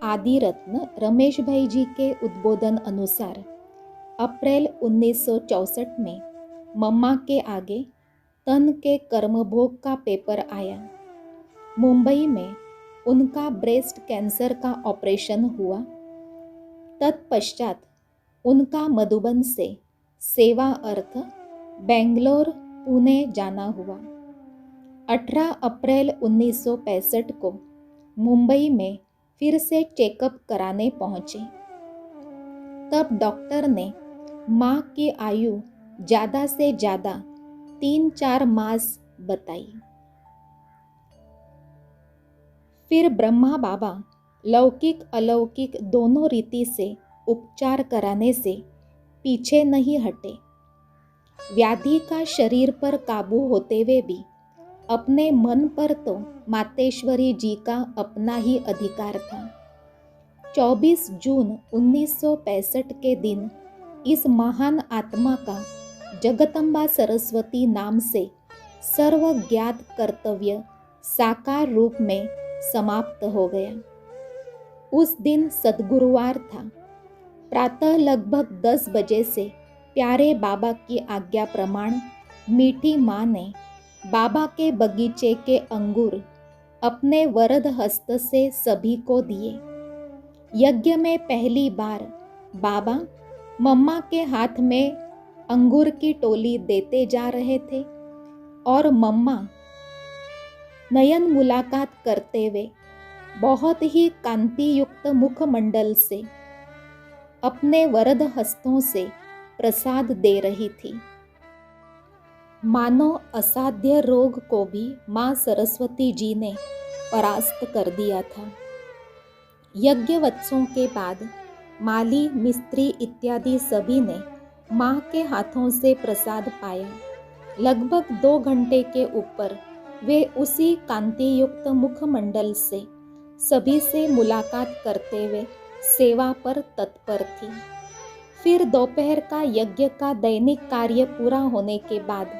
आदि रत्न रमेश भाई जी के उद्बोधन अनुसार अप्रैल 1964 में मम्मा के आगे तन के कर्मभोग का पेपर आया। मुंबई में उनका ब्रेस्ट कैंसर का ऑपरेशन हुआ। तत्पश्चात उनका मधुबन से सेवा अर्थ बेंगलोर पुणे जाना हुआ। 18 अप्रैल 1965 को मुंबई में फिर से चेकअप कराने पहुंचे। तब डॉक्टर ने माँ की आयु ज़्यादा से ज़्यादा 3-4 मास बताई। फिर ब्रह्मा बाबा लौकिक अलौकिक दोनों रीति से उपचार कराने से पीछे नहीं हटे। व्याधि का शरीर पर काबू होते हुए भी अपने मन पर तो मातेश्वरी जी का अपना ही अधिकार था। 24 जून 1965 के दिन इस महान आत्मा का जगदम्बा सरस्वती नाम से सर्वज्ञात कर्तव्य साकार रूप में समाप्त हो गया। उस दिन सद्गुरुवार था। प्रातः लगभग 10 बजे से प्यारे बाबा की आज्ञा प्रमाण मीठी माँ ने बाबा के बगीचे के अंगूर अपने वरद हस्त से सभी को दिए। यज्ञ में पहली बार बाबा मम्मा के हाथ में अंगूर की टोली देते जा रहे थे और मम्मा नयन मुलाकात करते हुए बहुत ही कांति युक्त मुखमंडल से अपने वरद हस्तों से प्रसाद दे रही थी। मानो असाध्य रोग को भी माँ सरस्वती जी ने परास्त कर दिया था। यज्ञवत्सों के बाद माली, मिस्त्री इत्यादि सभी ने माँ के हाथों से प्रसाद पाया। लगभग 2 घंटे के ऊपर वे उसी कांति युक्त मुखमंडल से सभी से मुलाकात करते हुए सेवा पर तत्पर थी। फिर दोपहर का यज्ञ का दैनिक कार्य पूरा होने के बाद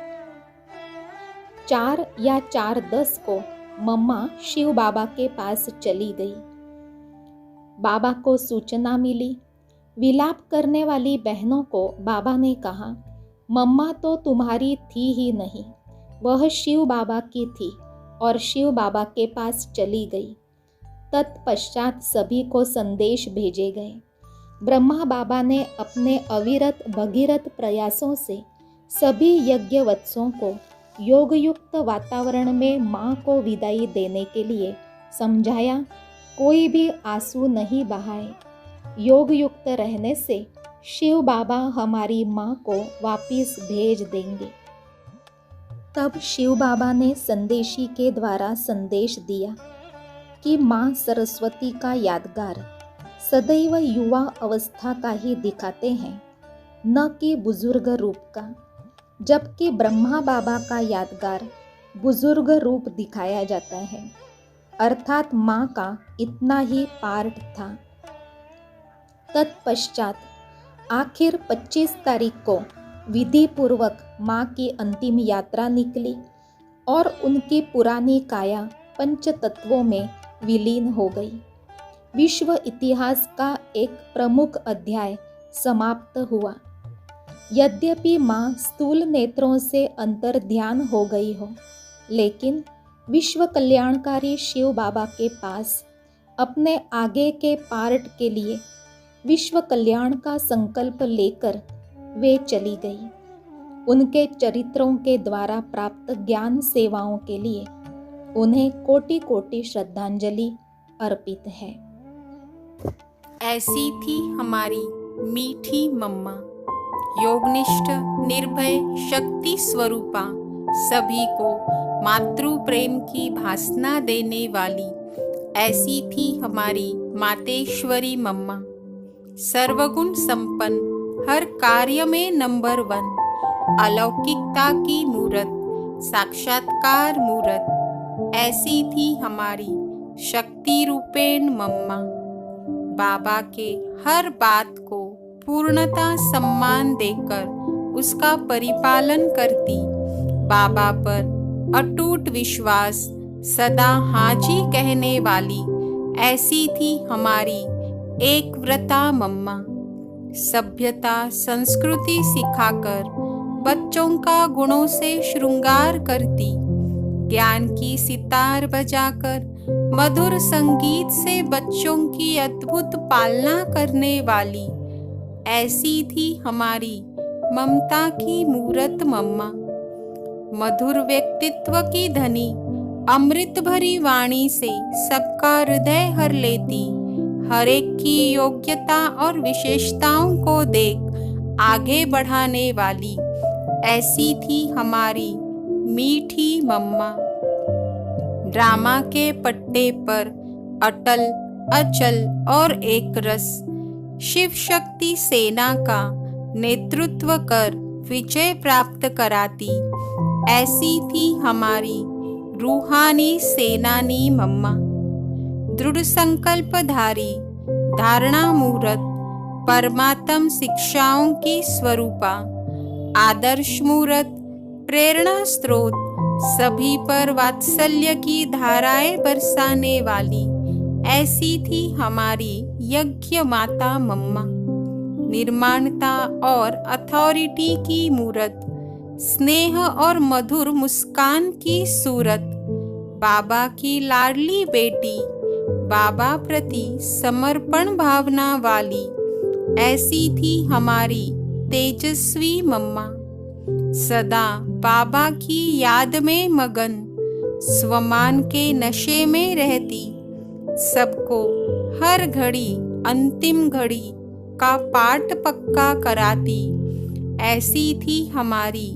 4 या 4:10 को मम्मा शिव बाबा के पास चली गई। बाबा को सूचना मिली। विलाप करने वाली बहनों को बाबा ने कहा, मम्मा तो तुम्हारी थी ही नहीं, वह शिव बाबा की थी और शिव बाबा के पास चली गई। तत्पश्चात सभी को संदेश भेजे गए। ब्रह्मा बाबा ने अपने अविरत भगीरथ प्रयासों से सभी यज्ञवत्सों को योगयुक्त वातावरण में माँ को विदाई देने के लिए समझाया। कोई भी आंसू नहीं बहाए। योगयुक्त रहने से शिव बाबा हमारी माँ को वापिस भेज देंगे। तब शिव बाबा ने संदेशी के द्वारा संदेश दिया कि माँ सरस्वती का यादगार सदैव युवा अवस्था का ही दिखाते हैं, न कि बुजुर्ग रूप का, जबकि ब्रह्मा बाबा का यादगार बुजुर्ग रूप दिखाया जाता है, अर्थात माँ का इतना ही पार्ट था। तत्पश्चात आखिर 25 तारीख को विधि पूर्वक माँ की अंतिम यात्रा निकली और उनकी पुरानी काया पंच तत्वों में विलीन हो गई। विश्व इतिहास का एक प्रमुख अध्याय समाप्त हुआ। यद्यपि माँ स्थूल नेत्रों से अंतर ध्यान हो गई हो, लेकिन विश्व कल्याणकारी शिव बाबा के पास अपने आगे के पार्ट के लिए विश्व कल्याण का संकल्प लेकर वे चली गई। उनके चरित्रों के द्वारा प्राप्त ज्ञान सेवाओं के लिए उन्हें कोटि कोटि श्रद्धांजलि अर्पित है। ऐसी थी हमारी मीठी मम्मा, योगनिष्ठ, निर्भय, शक्ति स्वरूपा, सभी को मातृ प्रेम की भासना देने वाली। ऐसी थी हमारी मातेश्वरी मम्मा, सर्वगुण संपन्न, हर कार्य में नंबर 1, अलौकिकता की मूरत, साक्षात्कार मूरत। ऐसी थी हमारी शक्ति रूपेण मम्मा, बाबा के हर बात को पूर्णता सम्मान देकर उसका परिपालन करती, बाबा पर अटूट विश्वास, सदा हाजी कहने वाली। ऐसी थी हमारी एक व्रता मम्मा। सभ्यता संस्कृति सिखाकर बच्चों का गुणों से श्रृंगार करती, ज्ञान की सितार बजाकर मधुर संगीत से बच्चों की अद्भुत पालना करने वाली, ऐसी थी हमारी ममता की मूरत मम्मा। मधुर व्यक्तित्व की धनी, अमृत भरी वाणी से सबका हृदय हर लेती, हर एक की योग्यता और विशेषताओं को देख आगे बढ़ाने वाली, ऐसी थी हमारी मीठी मम्मा। ड्रामा के पट्टे पर अटल, अचल और एक रस शिव शक्ति सेना का नेतृत्व कर विजय प्राप्त कराती, ऐसी थी हमारी रूहानी सेनानी मम्मा। दृढ़ संकल्पधारी, धारणा मूरत, परमात्म शिक्षाओं की स्वरूपा, आदर्श मूरत, प्रेरणा स्रोत, सभी पर वात्सल्य की धाराएं बरसाने वाली, ऐसी थी हमारी यज्ञ माता मम्मा। निर्माणता और अथॉरिटी की मूरत, स्नेह और मधुर मुस्कान की सूरत, बाबा की लाडली बेटी, बाबा प्रति समर्पण भावना वाली, ऐसी थी हमारी तेजस्वी मम्मा। सदा बाबा की याद में मगन, स्वमान के नशे में रहती, सबको हर घड़ी अंतिम घड़ी का पाठ पक्का कराती, ऐसी थी हमारी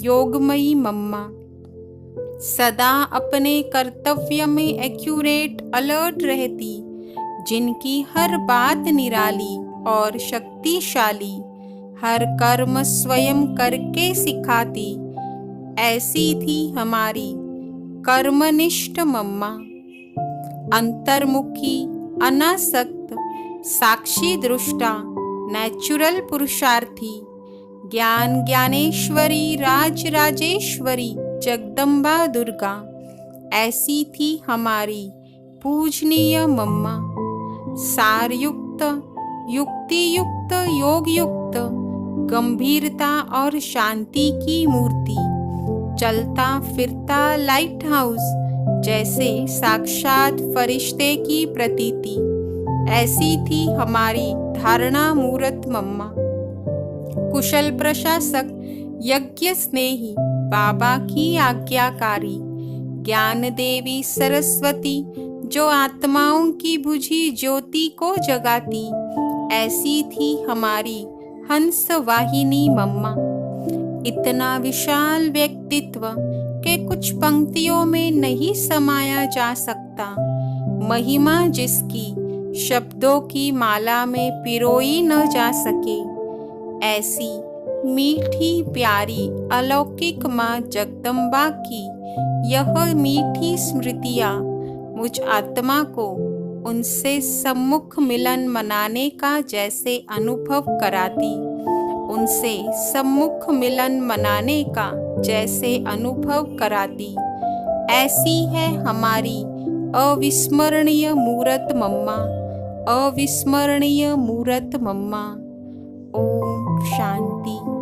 योगमयी मम्मा। सदा अपने कर्तव्य में एक्यूरेट अलर्ट रहती, जिनकी हर बात निराली और शक्तिशाली, हर कर्म स्वयं करके सिखाती, ऐसी थी हमारी कर्मनिष्ठ मम्मा। अंतर्मुखी, अनासक्त, साक्षी दृष्टा, नेचुरल पुरुषार्थी, ज्ञान ज्ञानेश्वरी, राज राजेश्वरी, जगदम्बा दुर्गा, ऐसी थी हमारी पूजनीय मम्मा। सारयुक्त, युक्ति युक्त, योग युक्त, गंभीरता और शांति की मूर्ति, चलता फिरता लाइट हाउस जैसे साक्षात फरिश्ते की प्रतीति, ऐसी थी हमारी धारणा मूरत मम्मा। कुशल प्रशासक, यज्ञ स्नेही, बाबा की आज्ञाकारी, ज्ञान देवी सरस्वती, जो आत्माओं की बुझी ज्योति को जगाती, ऐसी थी हमारी हंस वाहिनी मम्मा। इतना विशाल व्यक्तित्व के कुछ पंक्तियों में नहीं समाया जा सकता, महिमा जिसकी शब्दों की माला में पिरोई न जा सके, ऐसी मीठी प्यारी अलौकिक माँ जगदम्बा की यह मीठी स्मृतियाँ मुझ आत्मा को उनसे सम्मुख मिलन मनाने का जैसे अनुभव कराती, उनसे सम्मुख मिलन मनाने का जैसे अनुभव कराती, ऐसी है हमारी अविस्मरणीय मूरत मम्मा, अविस्मरणीय मूरत मम्मा। ओम शांति।